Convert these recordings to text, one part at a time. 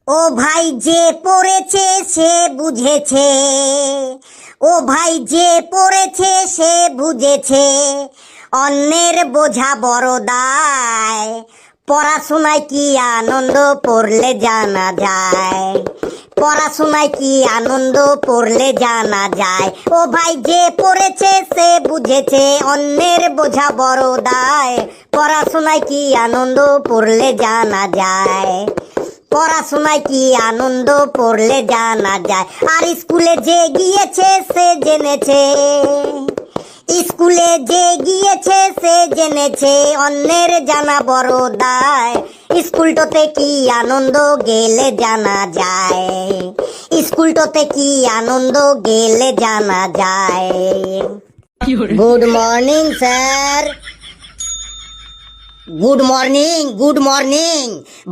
ও ভাই যে পড়েছে সে বুঝেছে, ও ভাই যে পড়েছে সে বুঝেছে, অন্যের বোঝা বড় দায়, পড়াশোনায় কি আনন্দ পড়লে জানা যায়, পড়াশোনায় কি আনন্দ পড়লে জানা যায়। ও ভাই যে পড়েছে সে বুঝেছে, অন্যের বোঝা বড় দায়, পড়াশোনায় কি আনন্দ পড়লে জানা যায়, পড়াশোনায় কি আনন্দ পড়লে জানা যায়। আর স্কুলে যে গিয়েছে সে জেনেছে, স্কুলে যে গিয়েছে সে জেনেছে, অন্যের জানা বড় দায়, স্কুলটাতে কি আনন্দ গেলে জানা যায়, স্কুলটাতে কি আনন্দ গেলে জানা যায়। Good morning sir. Good morning, good morning.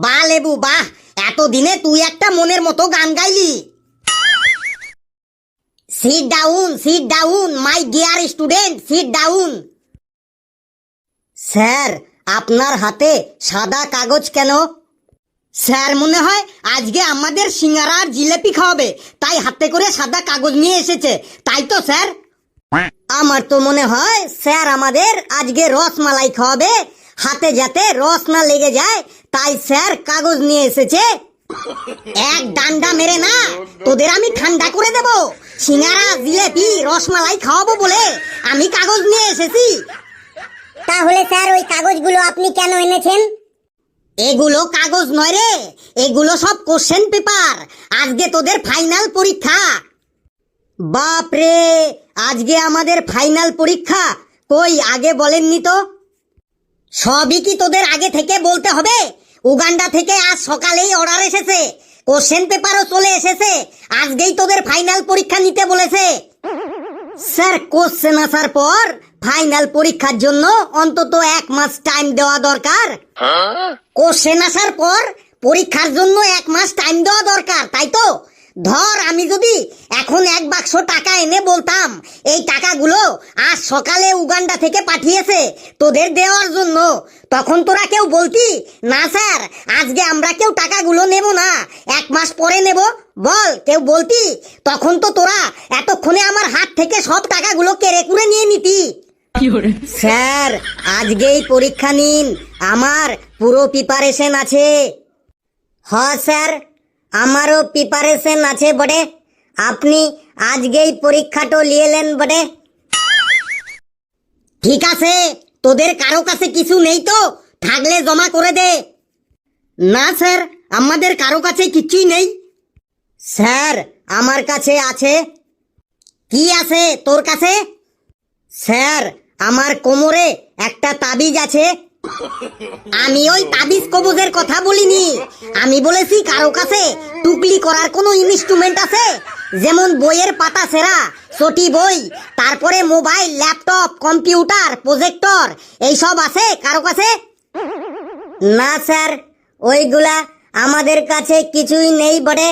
বাহ লেবু বাহ, এতদিনে তুই একটা মনের মতো গান গাইলি। Sit down my dear student, sit down. Sir আপনার হাতে সাদা কাগজ কেন? স্যার মনে হয় আজকে আমাদের সিঙ্গারা আর জিলেপি খাওয়াবে, তাই হাতে করে সাদা কাগজ নিয়ে এসেছে, তাই তো স্যার? আমার তো মনে হয় স্যার আমাদের আজকে রসমালাই খাওয়াবে, হাতে যাতে রস না লেগে যায়, তাই স্যার কাগজ নিয়ে এসেছে। এক ডান্ডা মেরে না তোদের আমি ঠান্ডা করে দেব। সিঙ্গারা জিলেপি রসমালাই খাওয়াবো বলে আমি কাগজ নিয়ে এসেছি। তাহলে স্যার ওই কাগজগুলো আপনি কেন এনেছেন? এগুলো কাগজ নয় রে, এগুলো সব কোশ্চেন পেপার, আজকে তোদের ফাইনাল পরীক্ষা। বাপ রে, আজকে আমাদের ফাইনাল পরীক্ষা? কই আগে বলেননি তো। সবই কি তোদের আগে থেকে বলতে হবে? উগান্ডা থেকে আজ সকালেই অর্ডার এসেছে, কোশ্চেন পেপারও চলে এসেছে, আজকেই তোদের ফাইনাল পরীক্ষা নিতে বলেছে। স্যার কোশ্চেন আসার পর ফাইনাল পরীক্ষার জন্য অন্তত 1 মাস টাইম দেওয়া দরকার। কোশ্চেন আসার পর পরীক্ষার জন্য 1 মাস টাইম দেওয়া দরকার, তাই তো? ধর আমি যদি এখন 1 বাক্স টাকা এনে বলতাম এই টাকাগুলো আজ সকালে উগান্ডা থেকে পাঠিয়েছে তোদের দেওয়ার জন্য, তখন তোরা কেউ বলতি না স্যার আজকে আমরা কেউ টাকাগুলো নেব না, 1 মাস পরে নেব? বল কেউ বলতি? তখন তো তোরা এতক্ষণে আমার হাত থেকে সব টাকাগুলো কেড়ে কুড়ে নিয়ে নিতি। স্যার আজকেই পরীক্ষা নিন, আমার পুরো প্রিপারেশন আছে। হ্যাঁ স্যার আমারও প্রিপারেশন আছে বটে, আপনি আজকেই পরীক্ষাটা নিয়েলেন বটে। ঠিক আছে, তোদের কারো কাছে কিছু নেই তো? থাকলে জমা করে দে। না স্যার আমাদের কারো কাছে কিছুই নেই। স্যার আমার কাছে আছে। কি আছে তোর কাছে? স্যার আমার কোমরে একটা তাবিজ আছে। আমি ওই তাবিজ কবজের কথা বলিনি, আমি বলেছি কারো কাছে টুকলি করার কোনো ইনস্ট্রুমেন্ট আছে, যেমন বইয়ের পাতা সেরা, চটি বই, তারপরে মোবাইল, ল্যাপটপ, কম্পিউটার, প্রজেক্টর, এইসব আছে কারো কাছে? না স্যার ওইগুলা আমাদের কাছে কিছুই নেই বটে।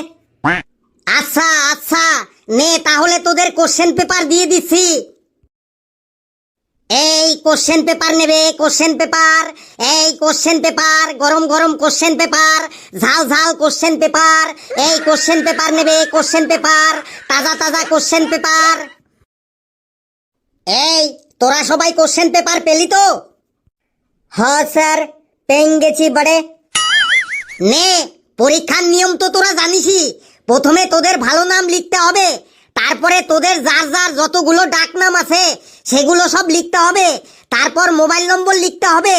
আচ্ছা আচ্ছা নে তাহলে তোদের কোশ্চেন পেপার দিয়ে দিচ্ছি। এই কোশ্চেন পেপার নেবে, কোশ্চেন পেপার, এই কোশ্চেন পেপার, গরম গরম কোশ্চেন পেপার, ঝাল ঝাল কোশ্চেন পেপার, এই কোশ্চেন পেপার নেবে, কোশ্চেন পেপার, তাজা তাজা কোশ্চেন পেপার। এই তোরা সবাই কোশ্চেন পেপার পেলি তো? হ্যাঁ স্যার পেয়ে গেছি বড়ে। নে পরীক্ষার নিয়ম তো তোরা জানিসই, প্রথমে তোদের ভালো নাম লিখতে হবে, তারপরে তোদের যার যার যতগুলো ডাক নাম আছে সেগুলো সব লিখতে হবে, তারপর মোবাইল নম্বর লিখতে হবে,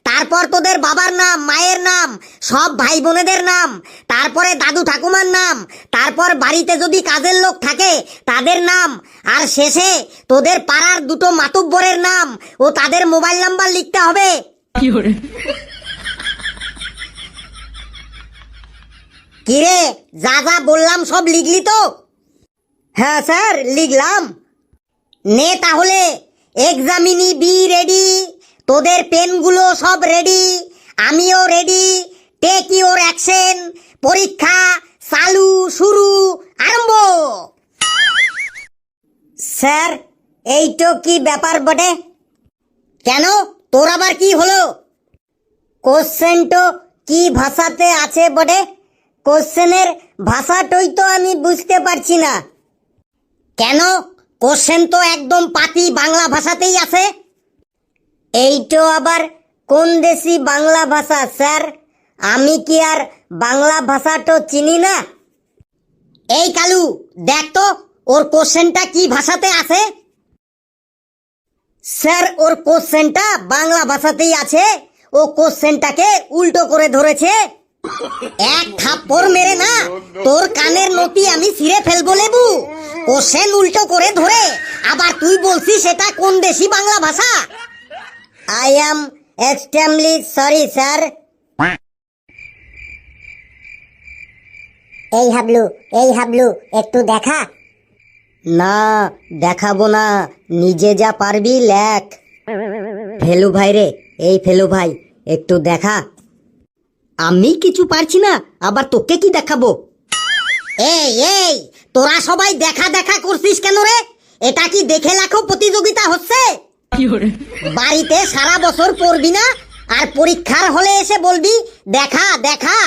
তারপর তোদের বাবার নাম, মায়ের নাম, সব ভাই বোনেদের নাম, তারপরে দাদু ঠাকুমার নাম, তারপর বাড়িতে যদি কাজের লোক থাকে তাদের নাম, আর শেষে তোদের পাড়ার 2টো মাতুব্বরের নাম ও তাদের মোবাইল নাম্বার লিখতে হবে। কিরে যা যা বললাম সব লিখলি তো? হ্যাঁ স্যার লিখলাম। নে তাহলে এক্সামিনি বি রেডি, তোদের পেনগুলো সব রেডি, আমিও রেডি, টেক ইউর অ্যাকশন, পরীক্ষা চালু, শুরু, আরম্ভ। স্যার এইটো কি ব্যাপার বটে? কেন তোর আবার কি হলো? কোশ্চেনটো কি ভাষাতে আছে বটে? কোশ্চেনের ভাষাটাই তো আমি বুঝতে পারছি না। কেন? কোশ্চেন তো একদম পাতি বাংলা ভাষাতেই আছে। এইটো আবার কোন দেশি বাংলা ভাষা স্যার? আমি কি আর বাংলা ভাষাটো চিনি না? এই কালু, দেখ তো ওর কোশ্চেনটা কি ভাষাতে আছে। স্যার, ওর কোশ্চেনটা বাংলা ভাষাতেই আছে। ও কোশ্চেনটাকে উল্টো করে ধরেছে। এক থাপ্পড় মেরে না তোর কানের নতি আমি ছিঁড়ে ফেলবো লেবু। কোশ্চেন উল্টো করে ধরে আবার তুই বলছিস সেটা কোন দেশি বাংলা ভাষা? I am extremely sorry sir. এই হাবলু একটু দেখা। না, দেখাবো না, নিজে যা পারবি লেখ। ফেলু ভাই রে, এই ফেলু ভাই, একটু দেখা। আমি কিছু পারছি না, আবার তোকে কি দেখাবো? এই তোরা সবাই দেখা দেখা করছিস কেন রে? এটা কি দেখে লেখো প্রতিযোগিতা হচ্ছে? বাড়িতে সারা বছর পড়বি না, আর পরীক্ষার হলে এসে বলবি দেখা দেখা।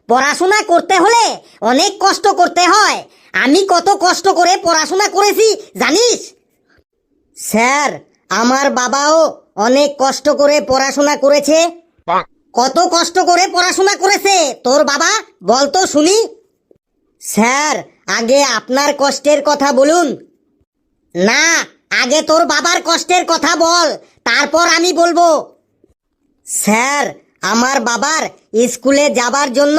পড়াশোনা করতে হলে অনেক কষ্ট করতে হয়। আমি কত কষ্ট করে পড়াশোনা করেছি জানিস? স্যার, আমার বাবাও অনেক কষ্ট করে পড়াশোনা করেছে। কত কষ্ট করে পড়াশোনা করেছে তোর বাবা, বল তো শুনি। স্যার, আগে আপনার কষ্টের কথা বলুন। না, আগে তোর বাবার কষ্টের কথা বল, তারপর আমি বলবো। স্যার, আমার বাবার স্কুলে যাবার জন্য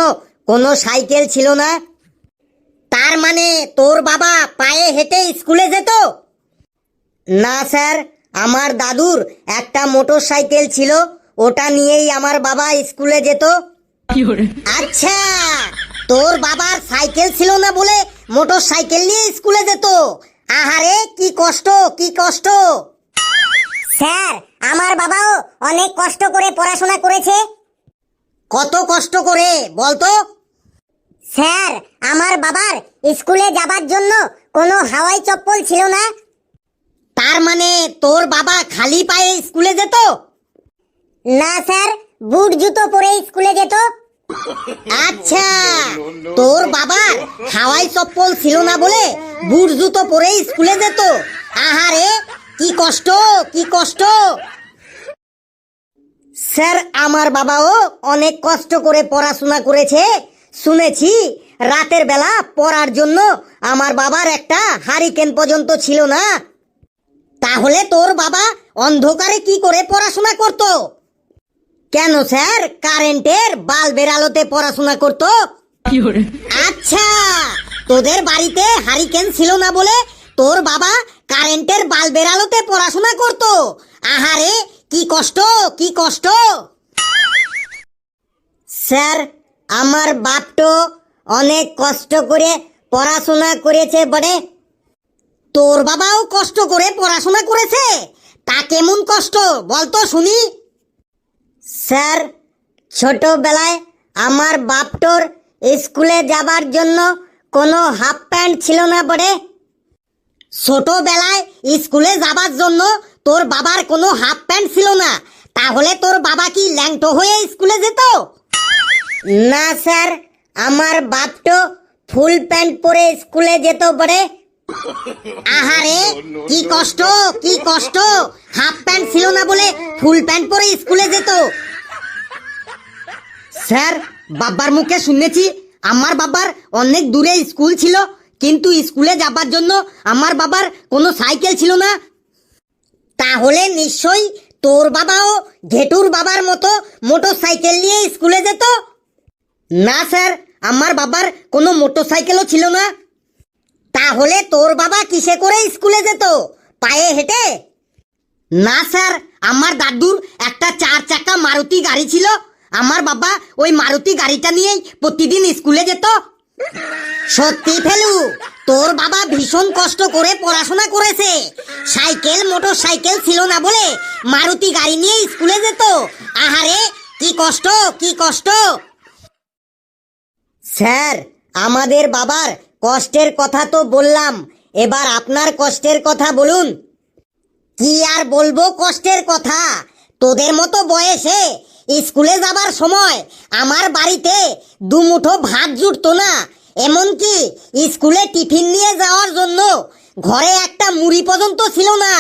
কোনো সাইকেল ছিল না। তার মানে তোর বাবা পায়ে হেঁটে স্কুলে যেত? না স্যার, আমার দাদুর একটা মোটর সাইকেল ছিল, ওটা নিয়েই আমার বাবা স্কুলে যেত। আচ্ছা, তোর বাবার সাইকেল ছিল না বলে মোটর সাইকেল নিয়ে স্কুলে যেত। আহারে, কি কষ্ট, কি কষ্ট। স্যার, আমার বাবাও অনেক কষ্ট করে পড়াশোনা করেছে। কত কষ্ট করে বলতো? স্যার, আমার বাবার স্কুলে যাবার জন্য কোনো হাওয়াই চপ্পল ছিল না। তার মানে তোর বাবা খালি পায়ে স্কুলে যেত? না স্যার, বুট জুতো পরে স্কুলে যেত। আচ্ছা, তোর বাবার হাওয়াই চপ্পল ছিল না বলে বুট জুতো পরে স্কুলে যেত। আহারে, কি কষ্ট, কি কষ্ট। স্যার, আমার বাবাও অনেক কষ্ট করে পড়াশোনা করেছে। শুনেছি রাতের বেলা পড়ার জন্য আমার বাবার একটা হারিকেন পর্যন্ত ছিল না। তাহলে তোর বাবা অন্ধকারে কি করে পড়াশোনা করত? কেন স্যার, কারেন্টের বাল্বের আলোতে পড়াশোনা করত? আচ্ছা, তোদের বাড়িতে হারিকেন ছিল না বলে তোর বাবা কারেন্টের বাল্বের আলোতে পড়াশোনা করত। আহারে, কি কষ্ট, কি কষ্ট। স্যার, আমার বাপ তো অনেক কষ্ট করে পড়াশোনা করেছে বটে। তোর বাবাও কষ্ট করে পড়াশোনা করেছে? তা কেমন কষ্ট বলতো শুনি। স্যার, ছোটবেলায় আমার বাপটোর স্কুলে যাবার জন্য কোনো হাফ প্যান্ট ছিল না বটে। ছোটবেলায় স্কুলে যাবার জন্য তোর বাবার কোনো হাফ প্যান্ট ছিল না, তাহলে তোর বাবা কি ল্যাংটো হয়ে স্কুলে যেত? না স্যার, আমার বাপটো ফুল প্যান্ট পরে স্কুলে যেত বটে। আহারে, কি কষ্ট, কি কষ্ট। হাফ প্যান্ট ছিল না বলে ফুল প্যান্ট পরে স্কুলে যেত। স্যার, বাবার মুখে শুনেছি আমার বাবার অনেক দূরে স্কুল ছিল, কিন্তু স্কুলে যাবার জন্য আমার বাবার কোনো সাইকেল ছিল না। তাহলে নিশ্চয়ই তোর বাবাও ঘেটুর বাবার মতো মোটর সাইকেল নিয়ে স্কুলে যেত। না স্যার, আমার বাবার কোনো মোটর সাইকেলও ছিল না। তাহলে তোর বাবা কিসে করে স্কুলে যেত? পায়ে হেঁটে? না স্যার, আমার দাদুর একটা 4 চাকা মারুতি গাড়ি ছিল। আমার বাবা ওই মারুতি গাড়িটা নিয়েই প্রতিদিন স্কুলে যেত। সত্যি ফেলু, তোর বাবা ভীষণ কষ্ট করে পড়াশোনা করেছে। সাইকেল মোটর সাইকেল ছিল না বলে মারুতি গাড়ি নিয়ে স্কুলে যেত। আহারে, কি কষ্ট, কি কষ্ট। স্যার, আমাদের বাবার কষ্টের কথা তো বললাম, এবার আপনার কষ্টের কথা বলুন। কি আর বলবো কষ্টের কথা, তোদের মতো বয়সে স্কুলে যাবার সময় আমার বাড়িতে দুমুঠো ভাত জুটতো না, এমনকি স্কুলে টিফিন নিয়ে যাওয়ার জন্য ঘরে একটা মুড়ি পর্যন্ত ছিল না।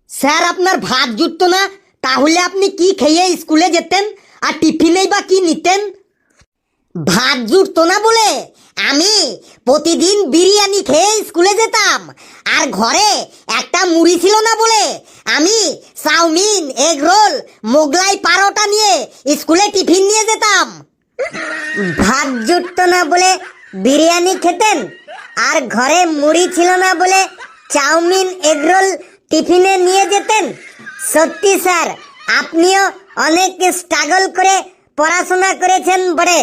স্যার, আপনার ভাত জুটতো না, তাহলে আপনি কি খেয়ে স্কুলে যেতেন আর টিফিনেই বা কি নিতেন? ভাত জুটতো না বলে আমি প্রতিদিন বিরিয়ানি খেয়ে স্কুলে যেতাম, আর ঘরে একটা মুড়ি ছিল না বলে আমি chowmein, egg roll, Mughlai paratha নিয়ে স্কুলে টিফিন নিয়ে যেতাম। ভাত জুটতো না বলে বিরিয়ানি খেতেন, আর ঘরে মুড়ি ছিল না বলে চাউমিন এগরোল টিফিনে নিয়ে যেতেন। সত্যি স্যার, আপনিও অনেক স্ট্রাগল করে পড়াশোনা করেছেন বড়ে।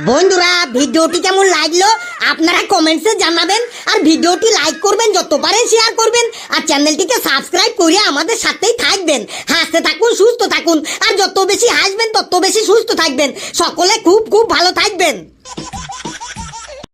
বন্ধুরা, ভিডিওটি কেমন লাগলো আপনারা কমেন্টসে জানাবেন, আর ভিডিওটি লাইক করবেন, যত পারেন শেয়ার করবেন, আর চ্যানেলটিকে সাবস্ক্রাইব করে আমাদের সাথেই থাকবেন। হাসতে থাকুন, সুস্থ থাকুন, আর যত বেশি হাসবেন তত বেশি সুস্থ থাকবেন। সকলে খুব খুব ভালো থাকবেন।